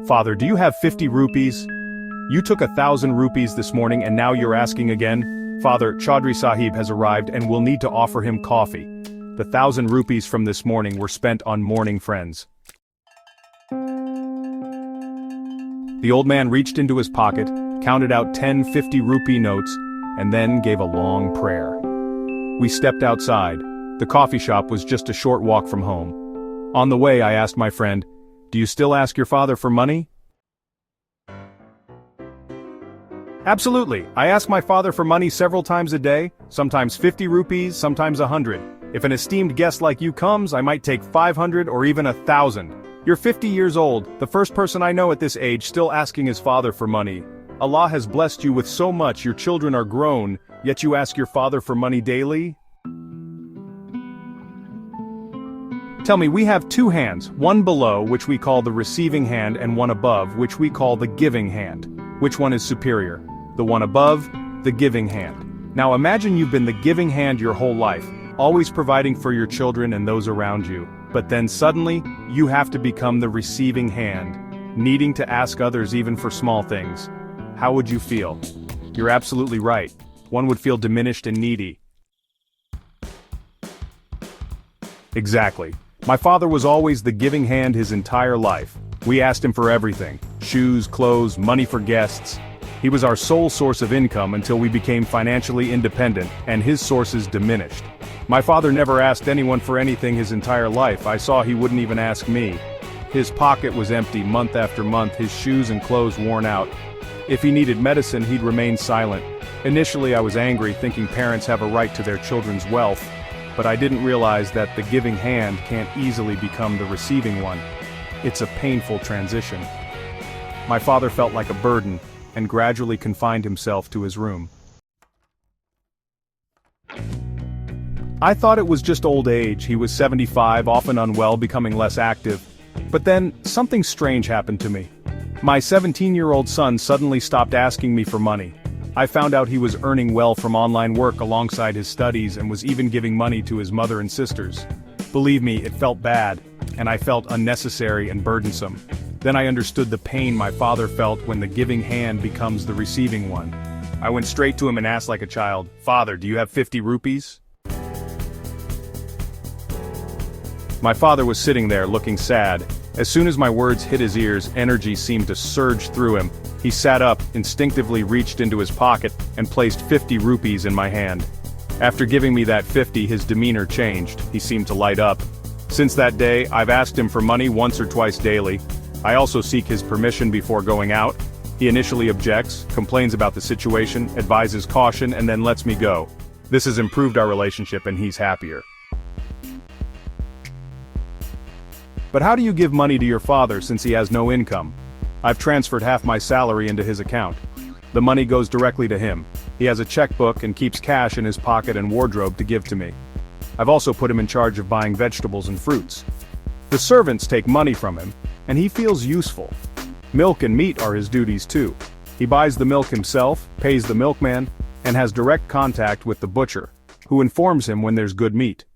Father, do you have 50 rupees? You took 1,000 rupees this morning and now you're asking again? Father, Chaudhry Sahib has arrived and we'll need to offer him coffee. The 1,000 rupees from this morning were spent on mourning friends. The old man reached into his pocket, counted out 10 50-rupee notes, and then gave a long prayer. We stepped outside. The coffee shop was just a short walk from home. On the way, I asked my friend, "Do you still ask your father for money?" Absolutely. I ask my father for money several times a day, sometimes 50 rupees, sometimes 100. If an esteemed guest like you comes, I might take 500 or even 1,000. You're 50 years old, the first person I know at this age still asking his father for money. Allah has blessed you with so much, your children are grown, yet you ask your father for money daily? Tell me, we have two hands, one below, which we call the receiving hand, and one above, which we call the giving hand. Which one is superior? The one above, the giving hand. Now imagine you've been the giving hand your whole life, always providing for your children and those around you. But then suddenly, you have to become the receiving hand, needing to ask others even for small things. How would you feel? You're absolutely right. One would feel diminished and needy. Exactly. My father was always the giving hand his entire life. We asked him for everything: shoes, clothes, money for guests. He was our sole source of income until we became financially independent, and his sources diminished. My father never asked anyone for anything his entire life. I saw he wouldn't even ask me. His pocket was empty month after month, his shoes and clothes worn out. If he needed medicine, he'd remain silent. Initially I was angry, thinking parents have a right to their children's wealth, but I didn't realize that the giving hand can't easily become the receiving one. It's a painful transition. My father felt like a burden, and gradually confined himself to his room. I thought it was just old age. He was 75, often unwell, becoming less active. But then, something strange happened to me. My 17-year-old son suddenly stopped asking me for money. I found out he was earning well from online work alongside his studies and was even giving money to his mother and sisters. Believe me, it felt bad, and I felt unnecessary and burdensome. Then I understood the pain my father felt when the giving hand becomes the receiving one. I went straight to him and asked like a child, "Father, do you have 50 rupees?" My father was sitting there looking sad. As soon as my words hit his ears, energy seemed to surge through him. He sat up, instinctively reached into his pocket, and placed 50 rupees in my hand. After giving me that 50, his demeanor changed. He seemed to light up. Since that day, I've asked him for money once or twice daily. I also seek his permission before going out. He initially objects, complains about the situation, advises caution, and then lets me go. This has improved our relationship and he's happier. But how do you give money to your father since he has no income? I've transferred half my salary into his account. The money goes directly to him. He has a checkbook and keeps cash in his pocket and wardrobe to give to me. I've also put him in charge of buying vegetables and fruits. The servants take money from him, and he feels useful. Milk and meat are his duties too. He buys the milk himself, pays the milkman, and has direct contact with the butcher, who informs him when there's good meat.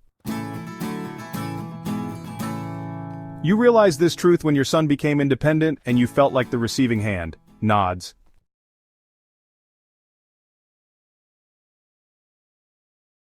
You realized this truth when your son became independent and you felt like the receiving hand. Nods.